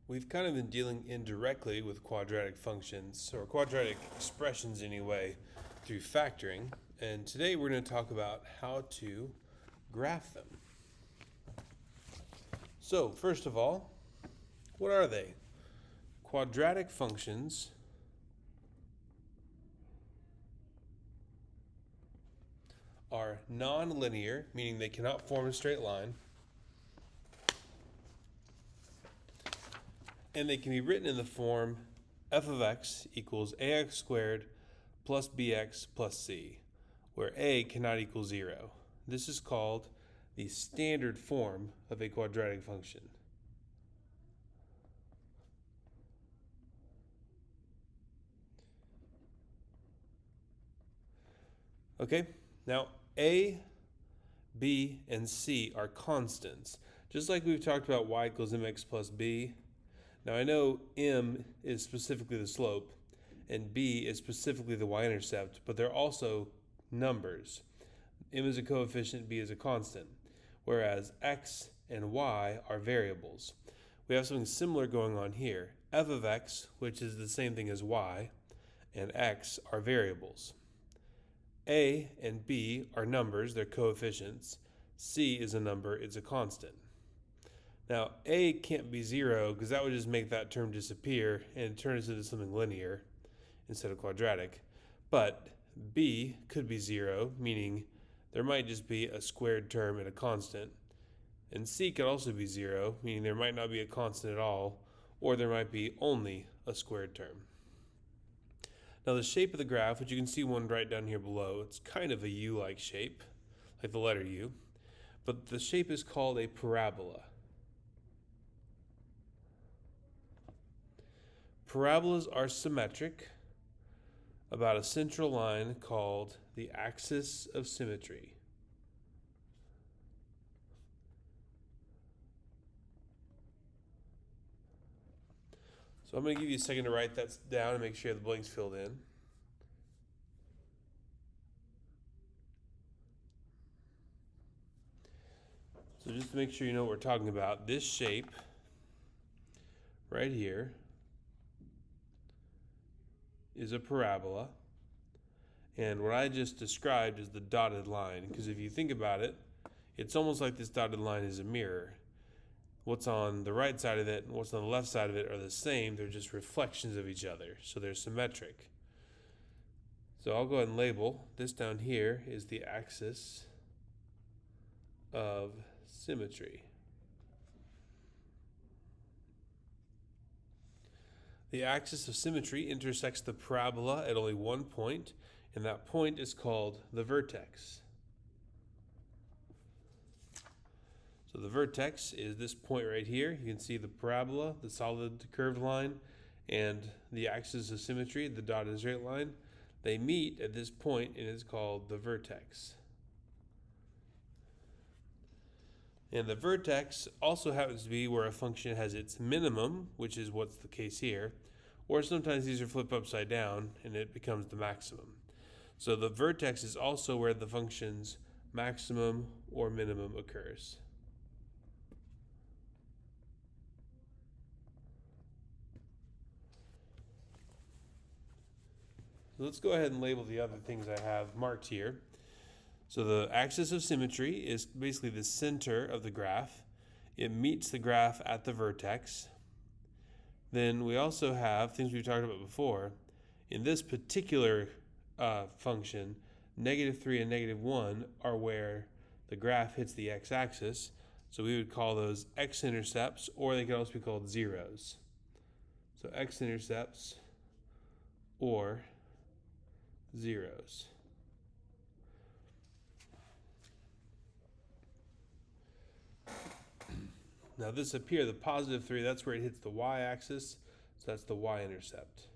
We've kind of been dealing indirectly with quadratic functions, or quadratic expressions anyway, through factoring. And today we're going to talk about how to graph them. So, first of all, what are they? Quadratic functions are nonlinear, meaning they cannot form a straight line, and they can be written in the form f of x equals ax squared plus bx plus c, where a cannot equal 0. This is called the standard form of a quadratic function. Okay, now a, b, and c are constants. Just like we've talked about y equals mx plus b. Now I know m is specifically the slope and b is specifically the y-intercept, but they're also numbers. M is a coefficient, b is a constant, whereas x and y are variables. We have something similar going on here. F of x, which is the same thing as y, and x are variables. A and b are numbers, they're coefficients. C is a number, it's a constant. Now, a can't be 0 because that would just make that term disappear and turn us into something linear instead of quadratic. But b could be 0, meaning there might just be a squared term and a constant. And c could also be 0, meaning there might not be a constant at all, or there might be only a squared term. Now the shape of the graph, which you can see one right down here below, it's kind of a U-like shape, like the letter U, but the shape is called a parabola. Parabolas are symmetric about a central line called the axis of symmetry. So I'm going to give you a second to write that down and make sure the blanks filled in. So just to make sure you know what we're talking about, this shape right here is a parabola, and what I just described is the dotted line, because if you think about it, it's almost like this dotted line is a mirror. What's on the right side of it and what's on the left side of it are the same, they're just reflections of each other, so they're symmetric. So I'll go ahead and label this down here is the axis of symmetry. The axis of symmetry intersects the parabola at only one point, and that point is called the vertex. So the vertex is this point right here. You can see the parabola, the solid curved line, and the axis of symmetry, the dotted straight line. They meet at this point and it's called the vertex. And the vertex also happens to be where a function has its minimum, which is what's the case here, or sometimes these are flipped upside down and it becomes the maximum. So the vertex is also where the function's maximum or minimum occurs. So let's go ahead and label the other things I have marked here. So the axis of symmetry is basically the center of the graph. It meets the graph at the vertex. Then we also have things we've talked about before. In this particular function, -3 and -1 are where the graph hits the x-axis. So we would call those x-intercepts, or they could also be called zeros. So x-intercepts or zeros. Now this up here, the +3, that's where it hits the y-axis, so that's the y-intercept.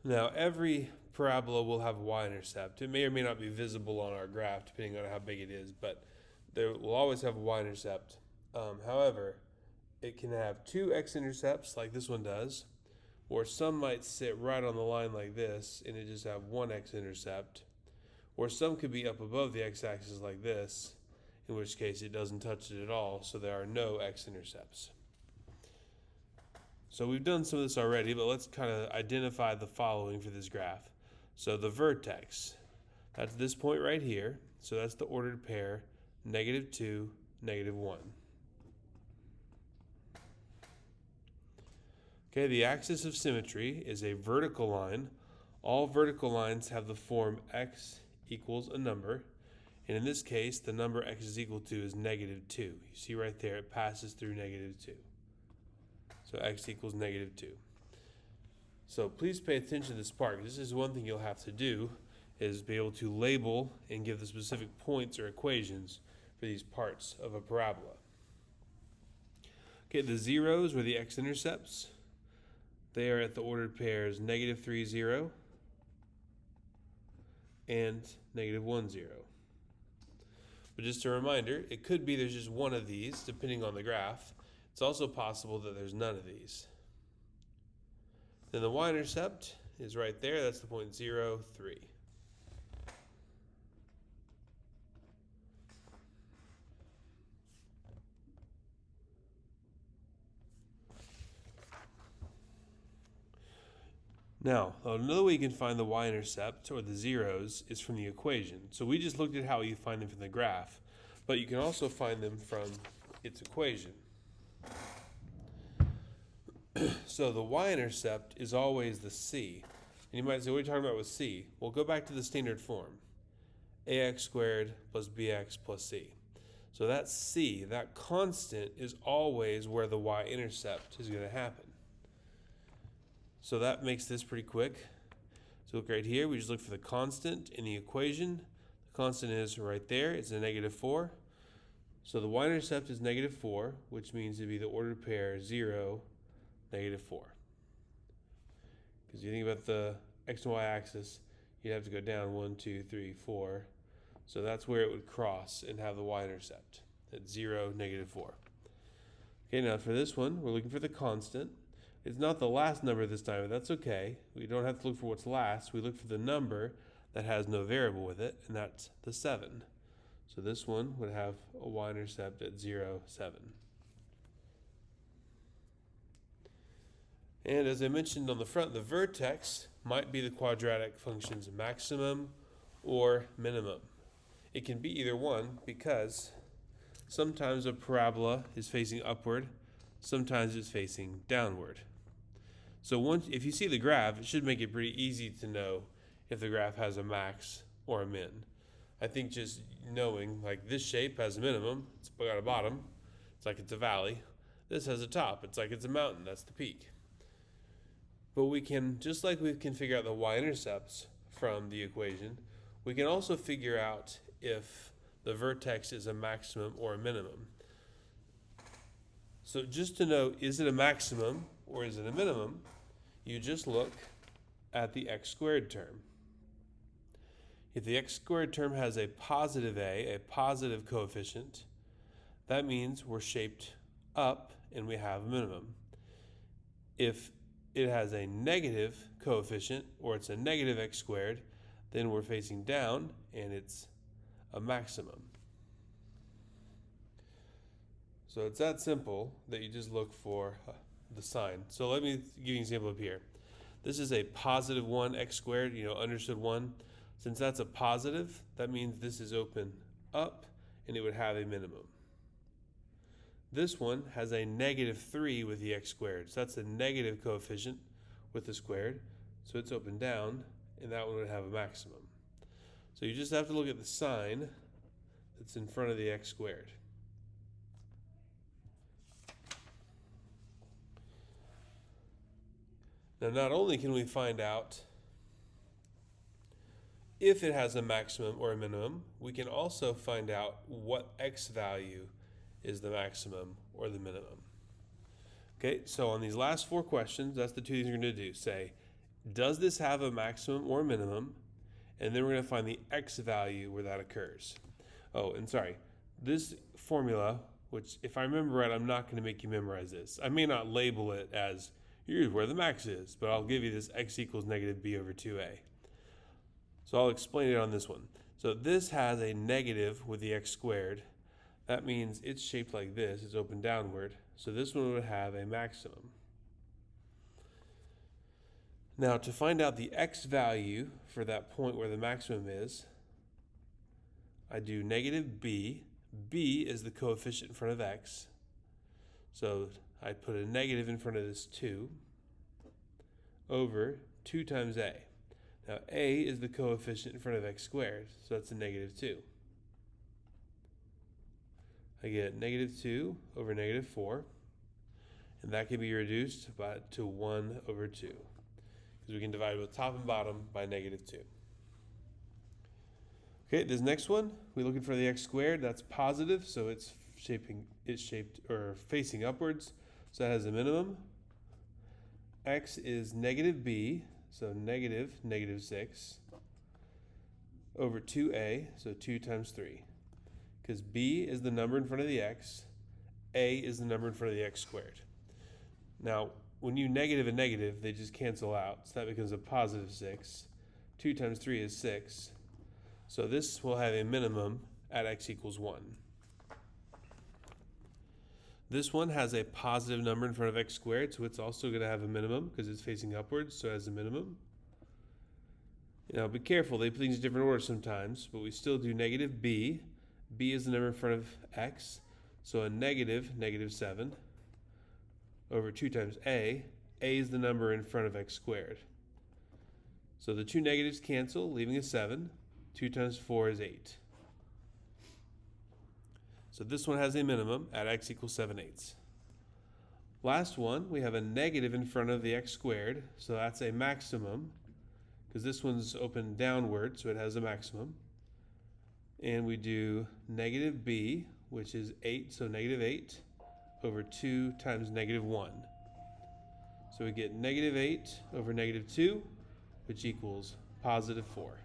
Now every parabola will have a y-intercept. It may or may not be visible on our graph depending on how big it is, but there will always have a y-intercept. However, it can have two x-intercepts like this one does, or some might sit right on the line like this and it just have one x-intercept, or some could be up above the x-axis like this in which case it doesn't touch it at all, so there are no x-intercepts. So we've done some of this already, but let's kind of identify the following for this graph. So the vertex, that's this point right here, so that's the ordered pair, -2, -1. Okay, the axis of symmetry is a vertical line. All vertical lines have the form x equals a number, and in this case, the number x is equal to is -2. You see right there, it passes through -2. So x equals -2. So please pay attention to this part. This is one thing you'll have to do, is be able to label and give the specific points or equations for these parts of a parabola. Okay, the zeros or the x-intercepts, they are at the ordered pairs -3, 0 and -1, 0. But just a reminder, it could be there's just one of these, depending on the graph. It's also possible that there's none of these. Then the y-intercept is right there. That's the point 0, 3. Now, another way you can find the y-intercept, or the zeros, is from the equation. So we just looked at how you find them from the graph, but you can also find them from its equation. So the y-intercept is always the c. And you might say, what are you talking about with c? Well, go back to the standard form. ax squared plus bx plus c. So that c, that constant, is always where the y-intercept is going to happen. So that makes this pretty quick. So look right here, we just look for the constant in the equation. The constant is right there, it's a -4. So the y-intercept is -4, which means it'd be the ordered pair 0, -4. Because you think about the x and y axis, you'd have to go down 1, 2, 3, 4. So that's where it would cross and have the y-intercept at 0, -4. Okay, now for this one, we're looking for the constant. It's not the last number this time, but that's okay. We don't have to look for what's last. We look for the number that has no variable with it, and that's the 7. So this one would have a y-intercept at 0, 7. And as I mentioned on the front, the vertex might be the quadratic function's maximum or minimum. It can be either one because sometimes a parabola is facing upward, sometimes it's facing downward. So if you see the graph, it should make it pretty easy to know if the graph has a max or a min. I think just knowing, like, this shape has a minimum, it's got a bottom, it's like it's a valley. This has a top, it's like it's a mountain, that's the peak. But we can, just like we can figure out the y-intercepts from the equation, we can also figure out if the vertex is a maximum or a minimum. So just to know, is it a maximum or is it a minimum, you just look at the x squared term. If the x squared term has a positive a positive coefficient, that means we're shaped up and we have a minimum. If it has a negative coefficient, or it's a negative x squared, then we're facing down and it's a maximum. So it's that simple that you just look for the sign. So let me give you an example up here. This is a positive 1 x squared, understood 1. Since that's a positive, that means this is open up and it would have a minimum. This one has a -3 with the x squared. So that's a negative coefficient with the squared. So it's open down and that one would have a maximum. So you just have to look at the sign that's in front of the x squared. Now, not only can we find out if it has a maximum or a minimum, we can also find out what x value is the maximum or the minimum. Okay, so on these last 4 questions, that's the 2 things we're going to do. Say, does this have a maximum or a minimum? And then we're going to find the x value where that occurs. Oh, and sorry, this formula, which if I remember right, I'm not going to make you memorize this. I may not label it as here's where the max is, but I'll give you this x equals -b over 2a. So I'll explain it on this one. So this has a negative with the x squared. That means it's shaped like this, it's open downward, so this one would have a maximum. Now to find out the x value for that point where the maximum is, I do negative b. b is the coefficient in front of x, so I put a negative in front of this 2 over 2 times a. Now a is the coefficient in front of x squared, so that's a negative 2. I get negative 2 over negative 4, and that can be reduced to 1 over 2, because we can divide both top and bottom by negative 2. Okay, this next one, we're looking for the x squared. That's positive, so it's facing upwards, so that has a minimum. X is negative b, so negative 6, over 2a, so 2 times 3. Because b is the number in front of the x, a is the number in front of the x squared. Now, when you negative and negative, they just cancel out, so that becomes a positive 6. 2 times 3 is 6. So this will have a minimum at x equals 1. This one has a positive number in front of x squared, so it's also going to have a minimum because it's facing upwards, so it has a minimum. Now be careful, they put things in different orders sometimes, but we still do negative b. b is the number in front of x, so a negative 7 over 2 times a. a is the number in front of x squared. So the two negatives cancel, leaving a 7. 2 times 4 is 8. So this one has a minimum at x equals 7/8. Last one, we have a negative in front of the x squared, so that's a maximum, because this one's open downward, so it has a maximum. And we do negative b, which is 8, so negative 8, over 2 times negative 1. So we get negative 8 over negative 2, which equals positive 4.